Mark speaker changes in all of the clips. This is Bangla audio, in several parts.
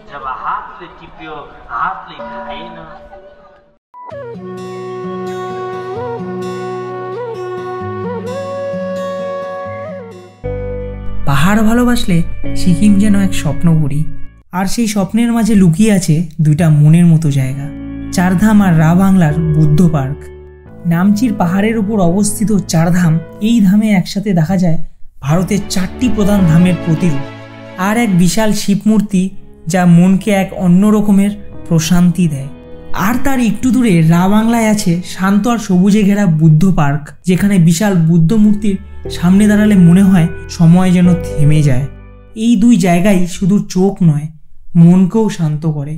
Speaker 1: जब हाथ ले टिप्यो हाथ ले खाएन।
Speaker 2: পাহাড় ভালোবাসলে সিকিম যেন এক স্বপ্নপুরী, আর সেই স্বপ্নের মাঝে লুকিয়ে আছে দুইটা মনের মতো জায়গা, চারধাম আর রা বাংলার বুদ্ধ পার্ক। নামচির পাহাড়ের উপর অবস্থিত চারধাম, এই ধামে একসাথে দেখা যায় ভারতের 4টি প্রধান ধামের প্রতিরূপ আর এক বিশাল শিব মূর্তি, যা মনকে এক অন্য রকমের প্রশান্তি দেয়। আর তার একটু দূরে রা বাংলায় আছে শান্ত আর সবুজে ঘেরা বুদ্ধ পার্ক, যেখানে বিশাল বুদ্ধ মূর্তির সামনে দাঁড়ালে মনে হয় সময় যেন থেমে যায়। এই দুই জায়গায় শুধু চোখ নয়, মনকেও শান্ত করে।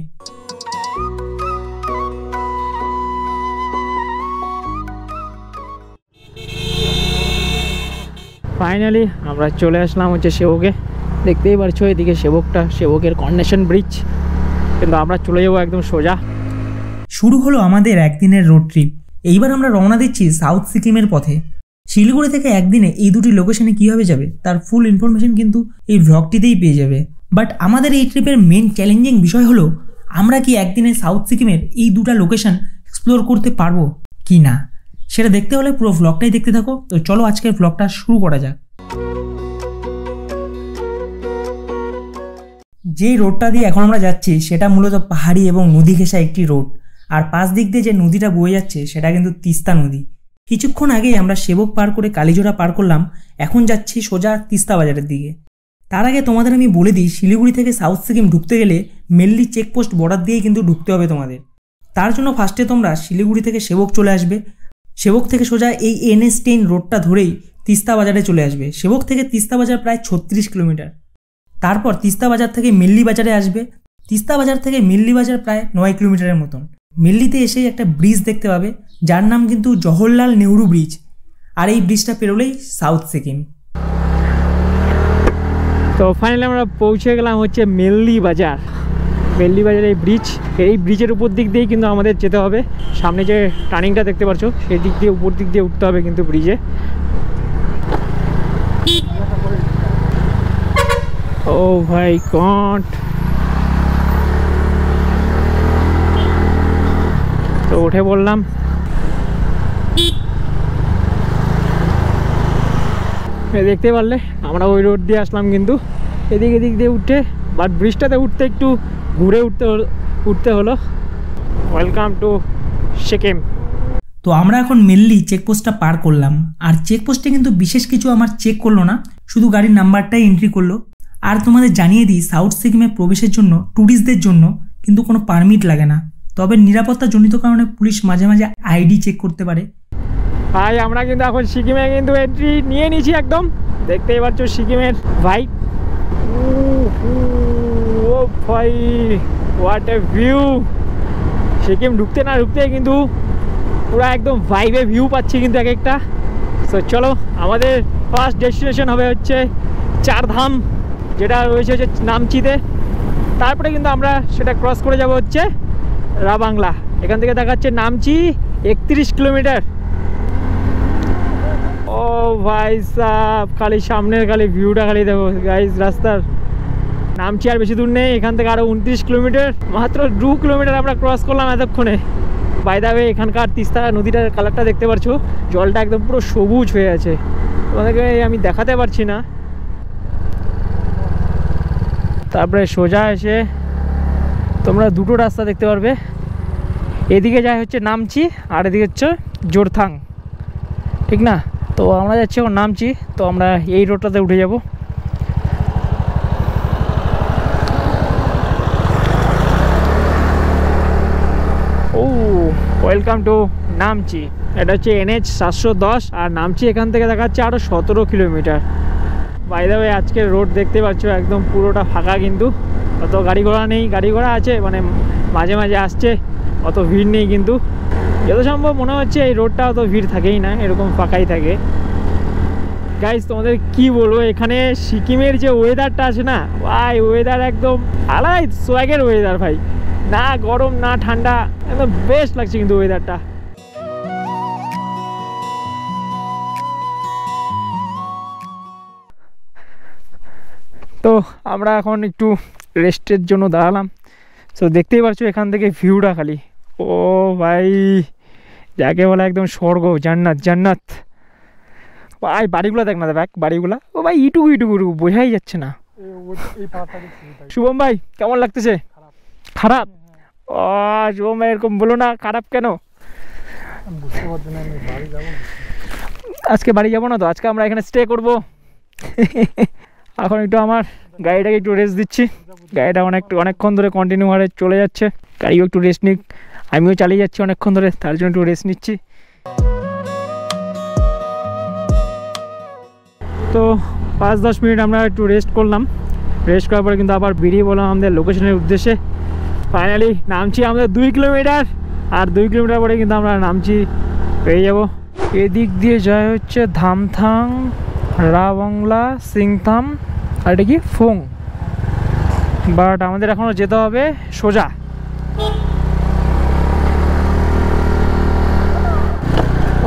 Speaker 3: ফাইনালি আমরা চলে আসলাম হচ্ছে সেবকে। দেখতেই পারছো এদিকে সেবকের কন্ডিশন ব্রিজ, কিন্তু আমরা চলে যাবো একদম সোজা।
Speaker 2: শুরু হলো আমাদের একদিনের রোড ট্রিপ। এইবার আমরা রওনা দিচ্ছি সাউথ সিকিমের পথে। শিলিগুড়ি থেকে একদিনে এই দুটি লোকেশনে কীভাবে যাবে তার ফুল ইনফরমেশন কিন্তু এই ভ্লগটিতেই পেয়ে যাবে। বাট আমাদের এই ট্রিপের মেন চ্যালেঞ্জিং বিষয় হলো আমরা কি একদিনে সাউথ সিকিমের এই দুটা লোকেশন এক্সপ্লোর করতে পারবো কি না, সেটা দেখতে হলে পুরো ভ্লগটাই দেখতে থাকো। তো চলো আজকের ভ্লগটা শুরু করা যাক। যেই রোডটা দিয়ে এখন আমরা যাচ্ছি সেটা মূলত পাহাড়ি এবং নদী ঘেঁষা একটি রোড, আর পাশ দিক দিয়ে যে নদীটা বয়ে যাচ্ছে সেটা কিন্তু তিস্তা নদী। কিছুক্ষণ আগেই আমরা সেবক পার করে কালীজোড়া পার করলাম, এখন যাচ্ছি সোজা তিস্তা বাজারের দিকে। তার আগে তোমাদের আমি বলে দিই, শিলিগুড়ি থেকে সাউথ সিকিম ঢুকতে গেলে মেনলি চেকপোস্ট বর্ডার দিয়েই কিন্তু ঢুকতে হবে তোমাদের। তার জন্য ফার্স্টে তোমরা শিলিগুড়ি থেকে সেবক চলে আসবে, সেবক থেকে সোজা এই NH10 রোডটা ধরেই তিস্তা বাজারে চলে আসবে। সেবক থেকে তিস্তা বাজার প্রায় 36 কিলোমিটার। তারপর তিস্তা বাজার থেকে মেল্লি বাজারে আসবে, তিস্তা বাজার থেকে মেল্লি বাজার প্রায় 9 কিলোমিটারের মতন। মেল্লিতে এসেই একটা ব্রিজ দেখতে পাবে, যার নাম কিন্তু জওহরলাল নেহরু ব্রিজ, আর এই ব্রিজটা পেরোলেই সাউথ সিকিম।
Speaker 3: তো ফাইনালি আমরা পৌঁছে গেলাম হচ্ছে মেল্লি বাজার। মেল্লি বাজার এই ব্রিজের উপর দিক দিয়েই কিন্তু আমাদের যেতে হবে। সামনে যে টার্নিংটা দেখতে পাচ্ছ সেই দিক দিয়ে উপর দিক দিয়ে উঠতে হবে কিন্তু ব্রিজে। ও ভাই গড, তো উঠে বললাম। দেখতে পারলে আমরা ওই রোড দিয়ে আসলাম, কিন্তু এদিক দিয়ে উঠে, বাট ব্রিজটাতে উঠতে একটু ঘুরে উঠতে হলো। Welcome to Sikkim.
Speaker 2: তো আমরা এখন মেনলি চেকপোস্টটা পার করলাম, আর চেকপোস্টে কিন্তু বিশেষ কিছু আমার চেক করলো না, শুধু গাড়ির নাম্বারটাই এন্ট্রি করলো। আর তোমাদের জানিয়ে দিই, সাউথ সিকিমে প্রবেশের জন্য ট্যুরিস্টদের জন্য কিন্তু কোনো পারমিট লাগে না, তবে নিরাপত্তাজনিত কারণে পুলিশ মাঝে মাঝে আইডি চেক করতে পারে।
Speaker 3: ভাই আমরা কিন্তু এখন সিকিমে কিন্তু এন্ট্রি নিয়ে নিয়েছি একদম। দেখতেই পাচ্ছ সিকিমের ভাইব। ও ভাই, হোয়াট এ ভিউ! সিকিম ঢুকতে না ঢুকতে কিন্তু পুরো একদম ভাইবে ভিউ পাচ্ছি কিন্তু এক একটা। সো চলো, আমাদের ফার্স্ট ডেস্টিনেশন হবে হচ্ছে চারধাম, যেটা রয়েছে হচ্ছে নামচিতে। তারপরে কিন্তু আমরা সেটা ক্রস করে যাব হচ্ছে রা বাংলা। এখান থেকে দেখাচ্ছে নামচি 31 কিলোমিটার। ও ভাই সাহ, খালি সামনের খালি ভিউটা খালি দেখো গাইজ। রাস্তার নামচি আর বেশি দূর নেই, এখান থেকে আরও 29 কিলোমিটার। মাত্র 2 কিলোমিটার আমরা ক্রস করলাম এতক্ষণে। বাই দ্য ওয়ে, এখানকার তিস্তা নদীটার কালারটা দেখতে পাচ্ছো, জলটা একদম পুরো সবুজ হয়ে আছে। তোমাদেরকে আমি দেখাতে পারছি না। তারপরে সোজা এসে তোমরা দুটো রাস্তা দেখতে পারবে, এদিকে যায় হচ্ছে নামচি আর এদিকে হচ্ছে জোরথাং, ঠিক না? তো আমরা যাচ্ছি এখন নামচি, তো আমরা এই রোডটাতে উঠে যাব। ও ওয়েলকাম টু নামচি। এটা হচ্ছে NH 710, আর নামচি এখান থেকে দেখাচ্ছে আরও 17 কিলোমিটার। বাই দ্য ওয়ে, আজকের রোড দেখতে পাচ্ছ একদম পুরোটা ফাঁকা, কিন্তু অত গাড়ি ঘোড়া নেই। গাড়ি ঘোড়া আছে মানে মাঝে মাঝে আসছে, অত ভিড় নেই। কিন্তু যত সম্ভব মনে হচ্ছে এই রোডটা অত ভিড় থাকেই না, এরকম ফাঁকাই থাকে। গাইজ তোমাদের কি বলবো, এখানে সিকিমের যে ওয়েদারটা আছে না ভাই, ওয়েদার একদম আলাদাই সোয়াগের ওয়েদার ভাই। না গরম না ঠান্ডা, একদম বেস্ট লাগছে কিন্তু ওয়েদারটা। তো আমরা এখন একটু রেস্টের জন্য দাঁড়ালাম। তো দেখতেই পাচ্ছ এখান থেকে ভিউটা খালি, ও ভাই যাকে বলা একদম স্বর্গ, জান্নাত জান্নাত ভাই। বাড়িগুলো দেখ না দেখ, বাড়িগুলো ও ভাই ইটুকু ইটুকু বোঝাই যাচ্ছে না। শুভম ভাই কেমন লাগতেছে? খারাপ? ও শুভম ভাই এরকম বলো না, খারাপ কেন? আজকে বাড়ি যাবো না তো, আজকে আমরা এখানে স্টে করবো। এখন একটু আমার গাড়িটাকে একটু রেস্ট দিচ্ছি, গাড়িটা অনেকক্ষণ ধরে কন্টিনিউ হারে চলে যাচ্ছে, গাড়িও একটু রেস্ট নিক, আমিও চালিয়ে যাচ্ছি অনেকক্ষণ ধরে, তার জন্য একটু রেস্ট নিচ্ছি। তো 5-10 মিনিট আমরা একটু রেস্ট করলাম, রেস্ট করার পরে কিন্তু আবার বেরিয়ে বললাম আমাদের লোকেশনের উদ্দেশ্যে। ফাইনালি নামছি আমাদের 2 কিলোমিটার, আর 2 কিলোমিটার পরে কিন্তু আমরা নামছি, পেয়ে যাব। এদিক দিয়ে যায় হচ্ছে ধামথাং, রাবাংলা, সিংথাম, আর এটা কি ফোং, বাট আমাদের এখনও যেতে হবে সোজা।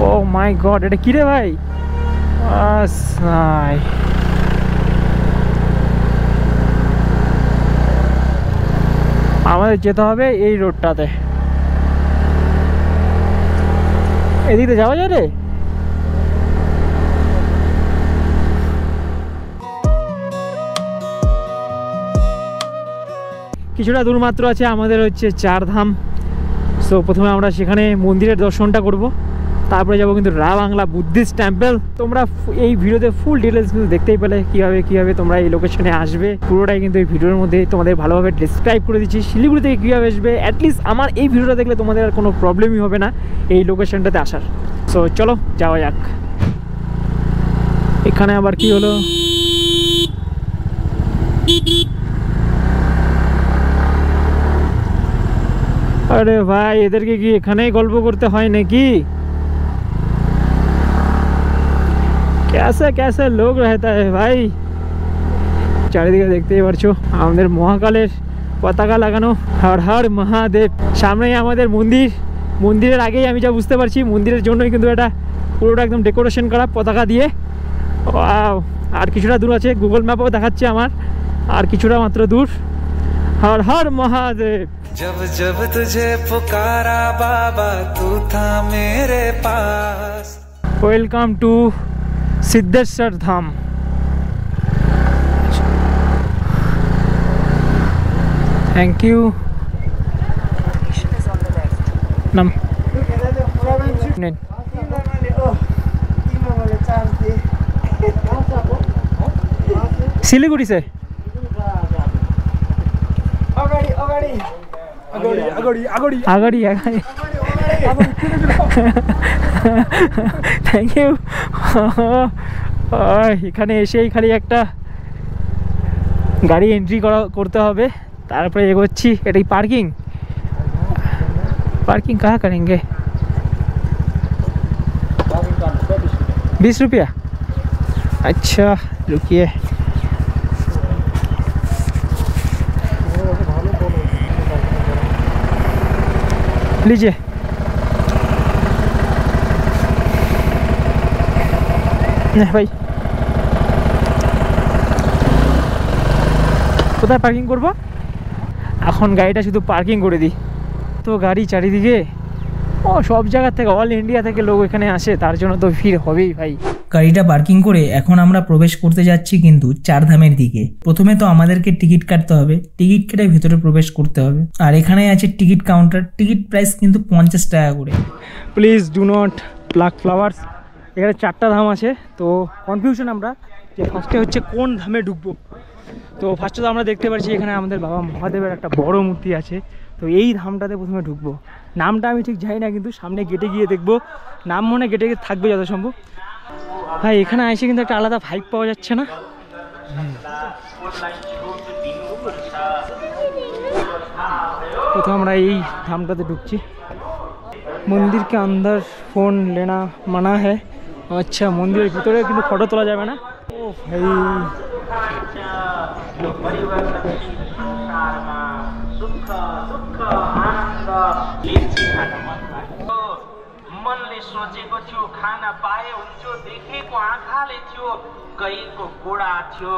Speaker 3: ও মাই গড, এটা কি রে ভাই? আমাদের যেতে হবে এই রোডটাতে, এদিকে যাওয়া যায় রে? কিছুটা দূর মাত্র আছে আমাদের হচ্ছে 4 ধাম। সো প্রথমে আমরা সেখানে মন্দিরের দর্শনটা করব, তারপরে যাবো কিন্তু রাবাংলা বুদ্ধিস্ট টেম্পল। তোমরা এই ভিডিওতে ফুল ডিটেলস কিন্তু দেখতেই পেলে কীভাবে তোমরা এই লোকেশনে আসবে, পুরোটাই কিন্তু এই ভিডিওর মধ্যে তোমাদের ভালোভাবে ডিসক্রাইব করে দিচ্ছি। শিলিগুড়ি থেকে কীভাবে আসবে, অ্যাটলিস্ট আমার এই ভিডিওটা দেখলে তোমাদের আর কোনো প্রবলেমই হবে না এই লোকেশনটাতে আসার। সো চলো যাওয়া যাক। এখানে আবার কি হলো? अरे भाई इधर के এখানেই গল্প করতে হয় নাকি? कैसे कैसे लोग रहता है भाई। চারিদিকে দেখতেই পারছো আমাদের মহাকালের পতাকা লাগানো, হর হর মহাদেব। সামনেই আমাদের মন্দির, মন্দিরের আগেই আমি যা বুঝতে পারছি মন্দিরের জন্যই কিন্তু এটা পুরোটা একদম ডেকোরেশন করা পতাকা দিয়ে। আর কিছুটা দূর আছে, গুগল ম্যাপও দেখাচ্ছে আমার, আর কিছুটা মাত্র দূর। हर हर महादेव।
Speaker 4: जब जब तुझे पुकारा बाबा तू था मेरे पास।
Speaker 3: Welcome to Siddheshwar Dham. Thank you. नम सिलीगुड़ी से আগাড়ি থ্যাংক ইউ। এখানে এসেই খালি একটা গাড়ি এন্ট্রি করতে হবে, তারপরে এগোচ্ছি। এটাই পার্কিং कहाँ करेंगे? 20 रुपया। अच्छा रुकिए। लीजिए। ভাই কোথায় পার্কিং করব? এখন গাড়িটা শুধু পার্কিং করে দিই। তো গাড়ি চারিদিকে, ও সব জায়গা থেকে, অল ইন্ডিয়া থেকে লোক এখানে আসে, তার জন্য তো ভিড় হবেই ভাই।
Speaker 2: গাড়িটা পার্কিং করে এখন আমরা প্রবেশ করতে যাচ্ছি কিন্তু 4 ধামের দিকে। প্রথমে তো আমাদেরকে টিকিট কাটতে হবে, টিকিট কেটে ভেতরে প্রবেশ করতে হবে। আর এখানে আছে টিকিট কাউন্টার, টিকিট প্রাইস কিন্তু 50 টাকা করে।
Speaker 3: Please do not pluck flowers. এখানে 4টা ধাম আছে, তো কনফিউশন আমরা যে ফার্স্টে হচ্ছে কোন ধামে ঢুকবো। তো ফার্স্টে তো আমরা দেখতে পাচ্ছি এখানে আমাদের বাবা মহাদেবের একটা বড় মূর্তি আছে, তো এই ধামটাতে প্রথমে ঢুকবো। নামটা আমি ঠিক জানি না, কিন্তু সামনে গেটে গিয়ে দেখবো, নাম মনে গেটে থাকবে যত সম্ভব। ভাই এখানে এসে কিন্তু একটা আলাদা ভাইব পাওয়া যাচ্ছে না? প্রথমে আমরা এই ধামটাতে ঢুকছি। मंदिर के अंदर फ़ोन लेना मना है। अच्छा मंदिर ভিতরে কিন্তু ফটো তোলা যাবে না। ও ভাই
Speaker 1: मनले सोचेको थियो खाना पाए हुन्थ्यो, देखेको आँखाले थियो, गएको गोडा थियो।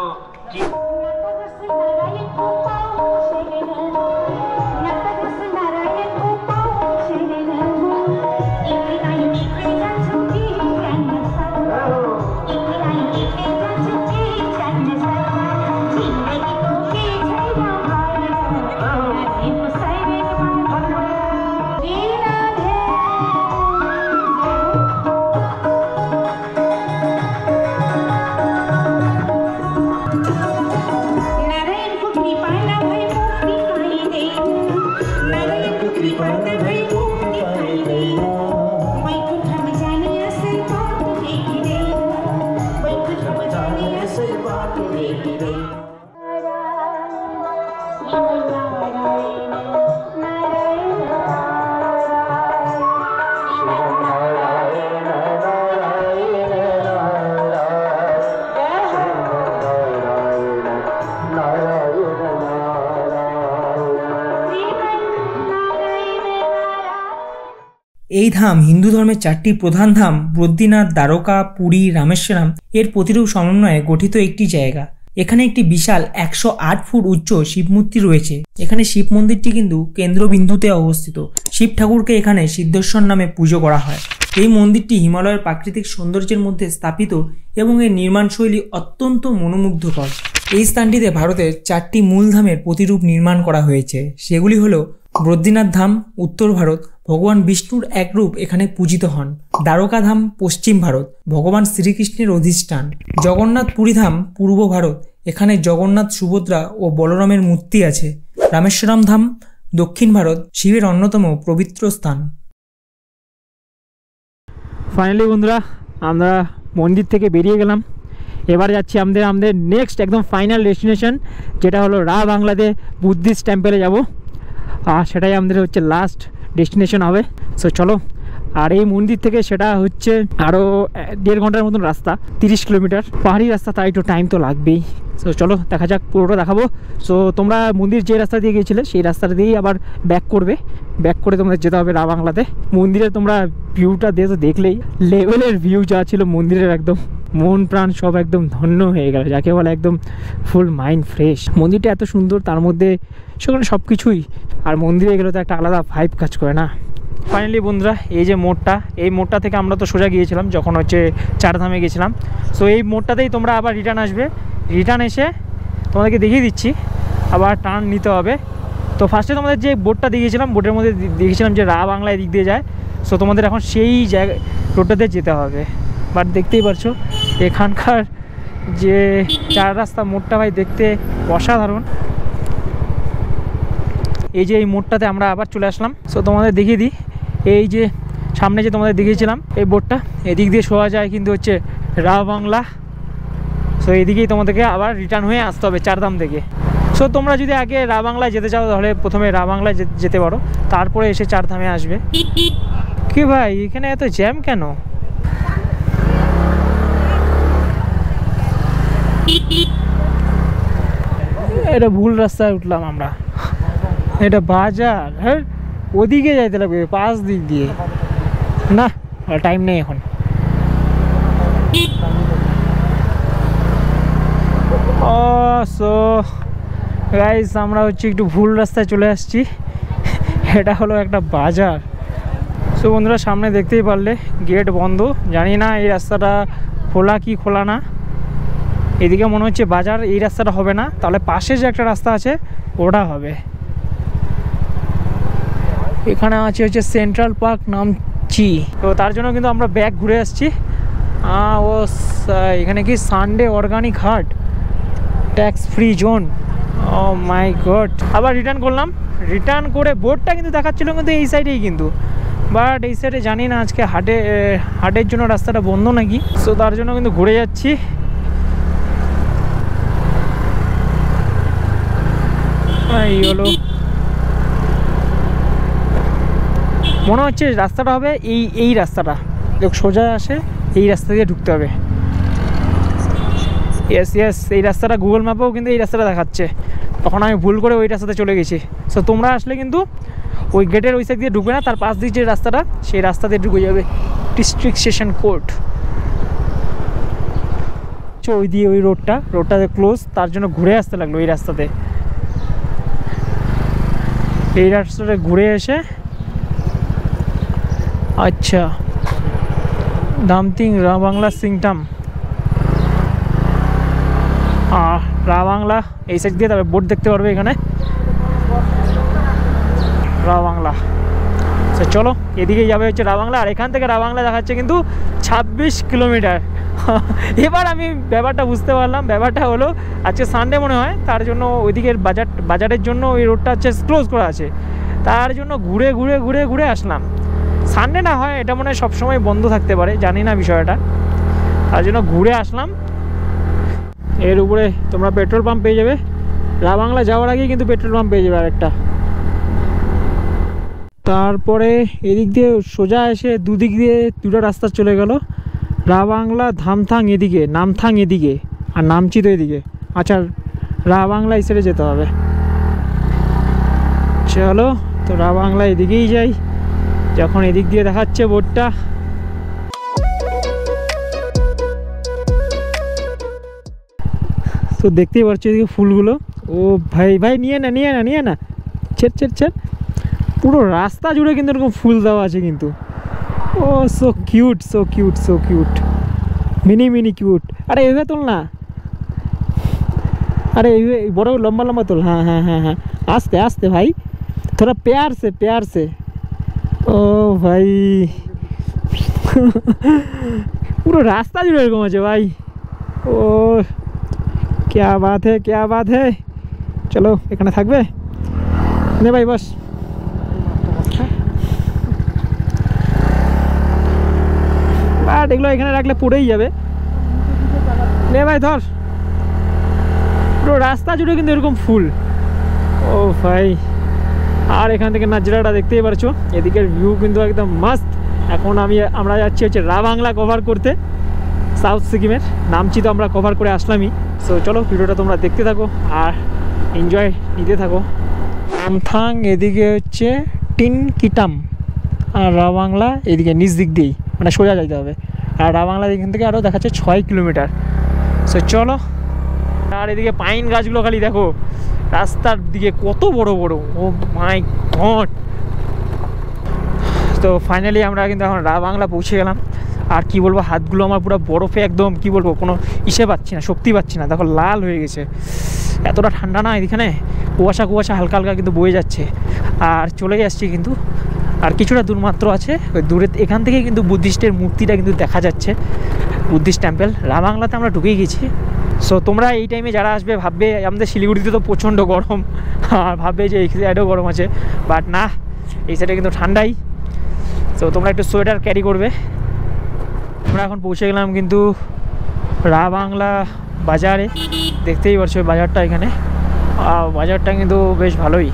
Speaker 2: এই ধাম হিন্দু ধর্মের 4টি প্রধান ধাম বদ্রীনাথ, দ্বারকা, পুরী, রামেশ্বরম এর প্রতিরূপ সমন্বয়ে গঠিত একটি জায়গা। এখানে একটি বিশাল 108 ফুট উচ্চ শিব মূর্তি রয়েছে। এখানে শিব মন্দিরটি কিন্তু কেন্দ্রবিন্দুতে অবস্থিত। শিব ঠাকুরকে এখানে সিদ্ধেশ্বর নামে পুজো করা হয়। এই মন্দিরটি হিমালয়ের প্রাকৃতিক সৌন্দর্যের মধ্যে স্থাপিত এবং এর নির্মাণ শৈলী অত্যন্ত মনোমুগ্ধকর। এই স্থানটিতে ভারতের 4টি মূল ধামের প্রতিরূপ নির্মাণ করা হয়েছে। সেগুলি হলো বদ্রীনাথ ধাম উত্তর ভারত, ভগবান বিষ্ণুর এক রূপ এখানে পূজিত হন। দ্বারকা ধাম পশ্চিম ভারত, ভগবান শ্রীকৃষ্ণের অধিষ্ঠান। জগন্নাথ পুরী ধাম পূর্ব ভারত, এখানে জগন্নাথ, সুভদ্রা ও বলরামের মূর্তি আছে। রামেশ্বরম ধাম দক্ষিণ ভারত, শিবের অন্যতম পবিত্র স্থান।
Speaker 3: ফাইনালি বন্ধুরা আমরা মন্দির থেকে বেরিয়ে গেলাম। এবার যাচ্ছি আমাদের নেক্সট একদম ফাইনাল ডেস্টিনেশন, যেটা হলো রা বাংলাতে বুদ্ধিস্ট টেম্পলে যাব, আর সেটাই আমাদের হচ্ছে লাস্ট ডেস্টিনেশন হবে। সো চলো। আর এই মন্দির থেকে সেটা হচ্ছে আরও 1.5 ঘন্টার মতন রাস্তা, 30 কিলোমিটার পাহাড়ি রাস্তা, তাই একটু টাইম তো লাগবেই। সো চলো দেখা যাক, পুরোটা দেখাবো। সো তোমরা মন্দির যে রাস্তা দিয়ে গিয়েছিলে সেই রাস্তাটা দিয়েই আবার ব্যাক করে তোমাদের যেতে হবে রা বাংলাতে। মন্দিরে তোমরা ভিউটা দেখলেই লেভেলের ভিউ যা ছিল মন্দিরের, একদম মন প্রাণ সব একদম ধন্য হয়ে গেল, যাকে বলে একদম ফুল মাইন্ড ফ্রেশ। মন্দিরটা এত সুন্দর, তার মধ্যে সেখানে সব কিছুই, আর মন্দিরে গেলে তো একটা আলাদা ভাইব কাজ করে না। ফাইনালি বন্ধুরা এই যে মোড়টা, এই মোড়টা থেকে আমরা তো সোজা গিয়েছিলাম যখন হচ্ছে 4 ধামে গেছিলাম। সো এই মোড়টাতেই তোমরা আবার রিটার্ন আসবে। রিটার্ন এসে তোমাদেরকে দেখিয়ে দিচ্ছি আবার টার্ন নিতে হবে। তো ফার্স্টে তোমাদের যে বোর্ডটা দেখিয়েছিলাম, বোর্ডের মধ্যে দেখেছিলাম যে রা বাংলা এদিক দিয়ে যায়। সো তোমাদের এখন সেই জায়গা রোডটাতে যেতে হবে। বাট দেখতেই পারছো এখানকার যে 4 রাস্তা মোড়টা ভাই দেখতে অসাধারণ। এই যে এই মোড়টাতে আমরা আবার চলে আসলাম। সো তোমাদের দেখিয়ে দিই, এই যে সামনে যে তোমাদের দেখিয়েছিলাম এই বোর্ডটা, এদিক দিয়ে শোয়া যায় কিন্তু হচ্ছে রা বাংলা। সো এদিকেই তোমাদেরকে আবার রিটার্ন হয়ে আসতে হবে 4 ধাম থেকে। সো তোমরা যদি আগে রা বাংলায় যেতে চাও তাহলে প্রথমে রা বাংলায় যেতে পারো, তারপরে এসে 4 ধামে আসবে। কি ভাই এখানে এত জ্যাম কেন? এটা ভুল রাস্তায় উঠলাম আমরা, এটা বাজার। হ্যাঁ ওদিকে যাইতে লাগবে, 5 দিক দিয়ে না, টাইম নেই এখন। সো গাইস আমরা হচ্ছে একটু ভুল রাস্তায় চলে আসছি। এটা হলো একটা বাজার। সো বন্ধুরা সামনে দেখতেই পারলে গেট বন্ধ, জানি না এই রাস্তাটা খোলা কি খোলা না। এদিকে মনে হচ্ছে বাজার, এই রাস্তাটা হবে না, তাহলে পাশে যে একটা রাস্তা আছে ওটা হবে। এখানে আছে হচ্ছে সেন্ট্রাল পার্ক নামচি। তো তার জন্য কিন্তু আমরা ব্যাক ঘুরে আসছি। এখানে কি সানডে অর্গানিক হাট, ট্যাক্স ফ্রি জোন। ও মাই গড। আবার রিটার্ন করলাম, রিটার্ন করে বোর্ডটা কিন্তু দেখাচ্ছিল কিন্তু এই সাইডেই কিন্তু, বাট এই সাইডে জানি না আজকে হাটের জন্য রাস্তাটা বন্ধ নাকি। সো তার জন্য কিন্তু ঘুরে যাচ্ছি। এই হলো, মনে হচ্ছে রাস্তাটা হবে এই রাস্তাটা, সোজা আসে এই রাস্তা দিয়ে ঢুকতে হবে। ইয়েস এই রাস্তাটা গুগল ম্যাপেও কিন্তু এই রাস্তাটা দেখাচ্ছে, তখন আমি ভুল করে ওই রাস্তাতে চলে গেছি। সো তোমরা আসলে কিন্তু ওই গেটের ওই সাইড দিয়ে ঢুকবে না, তার পাশ দিয়ে যে রাস্তাটা সেই রাস্তা দিয়ে ঢুকে যাবে ডিস্ট্রিক্ট সেশন কোর্ট। পাচ্ছ ওই দিয়ে ওই রোডটাতে ক্লোজ, তার জন্য ঘুরে আসতে লাগলো এই রাস্তাতে। এই রাস্তাটা ঘুরে এসে আচ্ছা দামতিং রাবাংলা সিংটাম রাবাংলা এই সাইড দিয়ে তবে বোর্ড দেখতে পারবে এখানে রাবাংলা। চলো এদিকেই যাবে হচ্ছে রাবাংলা, আর এখান থেকে রাবাংলা দেখাচ্ছে কিন্তু 26 কিলোমিটার। এবার আমি ব্যাপারটা বুঝতে পারলাম, ব্যাপারটা হলো আজকে সানডে মনে হয়, তার জন্য ওইদিকের বাজারের জন্য ওই রোডটা হচ্ছে ক্লোজ করা আছে, তার জন্য ঘুরে ঘুরে ঘুরে ঘুরে আসলাম। সানডে না হয় এটা মনে হয় সবসময় বন্ধ থাকতে পারে, জানি না বিষয়টা, তার জন্য ঘুরে আসলাম। এর উপরে তোমরা পেট্রোল পাম্প পেয়ে যাবে, রাবাংলা যাওয়ার আগেই কিন্তু পেট্রোল পাম্প পেয়ে যাবে আরেকটা। তারপরে এদিক দিয়ে সোজা এসে দুদিক দিয়ে দুটো রাস্তা চলে গেল, রাবাংলা ধামথাং এদিকে, নামথাং এদিকে, আর নামচি তো এদিকে। আচ্ছা রাবাংলা এই সাইডে যেতে হবে। চলো তো রাবাংলা এদিকেই যাই, যখন এদিক দিয়ে দেখাচ্ছে বোর্ডটা। তো দেখতেই পাচ্ছ এদিকে ফুলগুলো। ও ভাই ভাই নিয়ে না নিয়ে না নিয়ে না, ছেড় ছেড় ছেড়। পুরো রাস্তা জুড়ে কিন্তু এরকম ফুল দেওয়া আছে কিন্তু। Oh so cute so cute so cute, mini mini cute. আরে এভাবে তোল না, আরে বড় লম্বা লম্বা তোল। হ্যাঁ হ্যাঁ হ্যাঁ হ্যাঁ, আস্তে আস্তে ভাই, थोड़ा प्यार से। ও ভাই পুরো রাস্তা জুড়ে এরকম আছে ভাই। ও क्या बात है। চলো এখানে থাকবে নে ভাই, বস। বাট এগুলো এখানে রাখলে পড়েই যাবে। নে ভাই ধর, পুরো রাস্তা জুড়ে কিন্তু এরকম ফুল। ও ভাই, আর এখান থেকে নাজরাটা দেখতেই পারছো, এদিকের ভিউ কিন্তু একদম মাস্ত। এখন আমরা যাচ্ছি হচ্ছে রাবাংলা কভার করতে, সাউথ সিকিমের নামচি তো আমরা কভার করে আসলামই। সো চলো ভিডিওটা তোমরা দেখতে থাকো আর এনজয় নিতে থাকো। নামথাং এদিকে হচ্ছে টিনকিটাম, আর রাবাংলা এদিকে নিচ দিক দিয়েই, মানে সোজা যাইতে হবে। আর রাবাংলা এখান থেকে আরও দেখাচ্ছে 6 কিলোমিটার। সো চলো। আর এদিকে পাইন গাছগুলো খালি দেখো রাস্তার দিকে কত বড় বড়, ও মাই গড। তো ফাইনালি আমরা কিন্তু এখন রাবাংলা পৌঁছে গেলাম। আর কি বলবো, হাতগুলো আমার পুরো বরফে একদম, কি বলবো, কোনো পাচ্ছি না, শক্তি পাচ্ছি না, দেখো লাল হয়ে গেছে। এতটা ঠান্ডা না এখানে, কুয়াশা হালকা হালকা কিন্তু বয়ে যাচ্ছে। আর চলেই আসছি কিন্তু, আর কিছুটা দূর মাত্র আছে, ওই দূরে এখান থেকে কিন্তু বুদ্ধিস্টের মূর্তিটা কিন্তু দেখা যাচ্ছে, বুদ্ধিস্ট টেম্পল। রাবাংলাতে আমরা ঢুকেই গেছি। সো তোমরা এই টাইমে যারা আসবে ভাববে আমাদের শিলিগুড়িতে তো প্রচণ্ড গরম, আর ভাববে যে এই সাইডেও গরম আছে, বাট না, এই সাইডে কিন্তু ঠান্ডাই। সো তোমরা একটু সোয়েটার ক্যারি করবে। আমরা এখন পৌঁছে গেলাম কিন্তু রাবাংলা বাজারে, দেখতেই পারছো বাজারটা এখানে। বাজারটা কিন্তু বেশ ভালোই,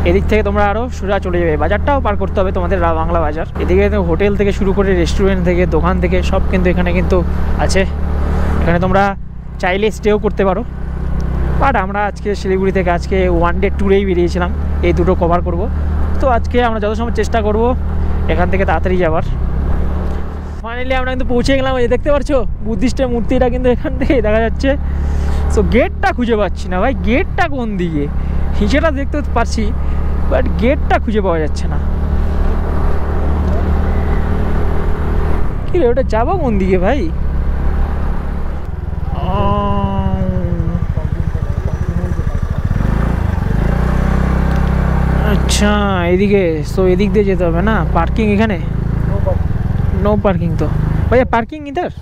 Speaker 3: এদিক থেকে তোমরা আরও সোজা চলে যাবে, বাজারটাও পার করতে হবে তোমাদের রাবাংলা বাজার। এদিকে হোটেল থেকে শুরু করে রেস্টুরেন্ট থেকে দোকান থেকে সব কিন্তু এখানে কিন্তু আছে। এখানে তোমরা চাইলে স্টেও করতে পারো, বাট আমরা আজকে শিলিগুড়ি থেকে আজকে 1 ডে ট্যুরেই বেরিয়েছিলাম, এই দুটো কভার করব। তো আজকে আমরা যত সময় চেষ্টা করব এখান থেকে তাড়াতাড়ি যাওয়ার। ফাইনালি আমরা কিন্তু পৌঁছে গেলাম, এই দেখতে পাচ্ছ বুদ্ধিস্টের মূর্তিটা কিন্তু এখান থেকেই দেখা যাচ্ছে। সো গেটটা খুঁজে পাচ্ছি না ভাই, গেটটা কোন দিকে, হিসেটা দেখতে পারছি বাট গেটটা খুঁজে পাওয়া যাচ্ছে না। কি রে, ওটা যাবো কোন দিকে ভাই? আচ্ছা এদিকে, সো এদিক দিয়ে যেতে হবে না। পার্কিং এখানে নো পার্কিং, তো ভাইয়া পার্কিং ইধার।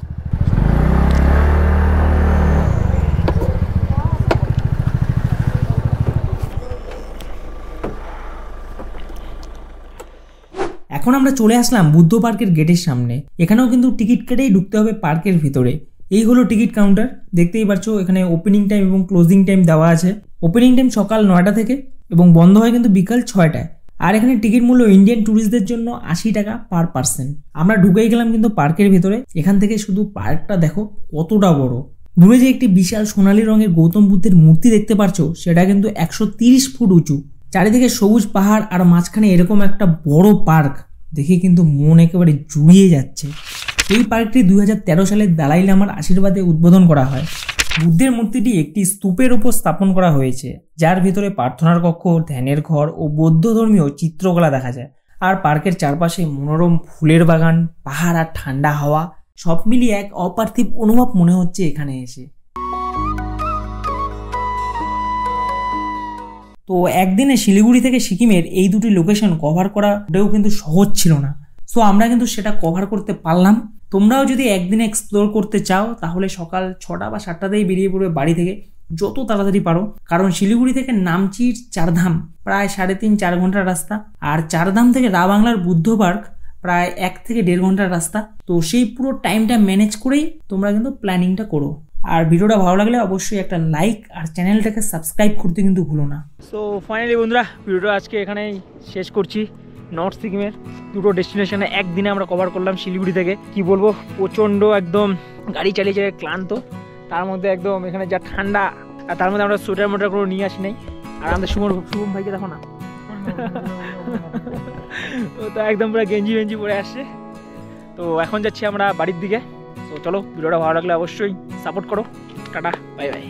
Speaker 2: এখন আমরা চলে আসলাম বুদ্ধ পার্কের গেটের সামনে। এখানেও কিন্তু টিকিট কেটেই ঢুকতে হবে পার্কের ভিতরে। এই হলো টিকিট কাউন্টার, দেখতেই পাচ্ছ এখানে ওপেনিং টাইম এবং ক্লোজিং টাইম দেওয়া আছে। ওপেনিং টাইম সকাল 9টা থেকে এবং বন্ধ হয় কিন্তু বিকাল 6টায়। আর এখানে টিকিট মূল্য ইন্ডিয়ান ট্যুরিস্টদের জন্য 80 টাকা পার পার্সন। আমরা ঢুকেই গেলাম কিন্তু পার্কের ভিতরে। এখান থেকে শুধু পার্কটা দেখো কতটা বড়। দূরে যে একটি বিশাল সোনালী রঙের গৌতম বুদ্ধের মূর্তি দেখতে পাচ্ছ, সেটা কিন্তু 130 ফুট উঁচু। চারিদিকে সবুজ পাহাড় আর মাঝখানে এরকম একটা বড় পার্ক, দেখে কিন্তু মন একেবারে জুড়িয়ে যাচ্ছে। এই পার্কটি 2013 সালে দালাই লামার আশীর্বাদে উদ্বোধন করা হয়। বুদ্ধের মূর্তিটি একটি স্তূপের উপর স্থাপন করা হয়েছে, যার ভিতরে প্রার্থনার কক্ষ, ধ্যানের ঘর ও বৌদ্ধ ধর্মীয় চিত্রকলা দেখা যায়। আর পার্কের চারপাশে মনোরম ফুলের বাগান, পাহাড় আর ঠান্ডা হাওয়া সব মিলিয়ে এক অপার্থিব অনুভব মনে হচ্ছে এখানে এসে। তো একদিনে শিলিগুড়ি থেকে সিকিমের এই দুটি লোকেশন কভার করাটাও কিন্তু সহজ ছিল না। সো আমরা কিন্তু সেটা কভার করতে পারলাম। তোমরাও যদি একদিনে এক্সপ্লোর করতে চাও তাহলে সকাল 6টা বা 7টাতেই বেরিয়ে পড়বে বাড়ি থেকে, যত তাড়াতাড়ি পারো। কারণ শিলিগুড়ি থেকে নামচির চারধাম প্রায় 3.5-4 ঘন্টার রাস্তা, আর চারধাম থেকে রাবাংলার বুদ্ধ পার্ক প্রায় 1 থেকে 1.5 ঘন্টার রাস্তা। তো সেই পুরো টাইমটা ম্যানেজ করেই তোমরা কিন্তু প্ল্যানিংটা করো। আর ভিডিওটা ভালো লাগলে অবশ্যই একটা লাইক আর চ্যানেলটাকে সাবস্ক্রাইব করতে কিন্তু ভুলো না।
Speaker 3: সো ফাইনালি বন্ধুরা, ভিডিওটা আজকে এখানেই শেষ করছি। নর্থ সিকিমের দুটো ডেস্টিনেশনে একদিনে আমরা কভার করলাম শিলিগুড়ি থেকে। কি বলবো, প্রচণ্ড একদম গাড়ি চালিয়ে চালিয়ে ক্লান্ত, তার মধ্যে একদম এখানে যা ঠান্ডা, আর তার মধ্যে আমরা সোয়েটার মোটার কোনো নিয়ে আসি নাই। আর আমাদের শুভম ভাইকে দেখো না, তো একদম পুরো গেঞ্জি বেঞ্জি পরে আসছে। তো এখন যাচ্ছি আমরা বাড়ির দিকে। তো চলো, ভিডিওটা ভালো লাগলে অবশ্যই সাপোর্ট করো। Tata, bye bye.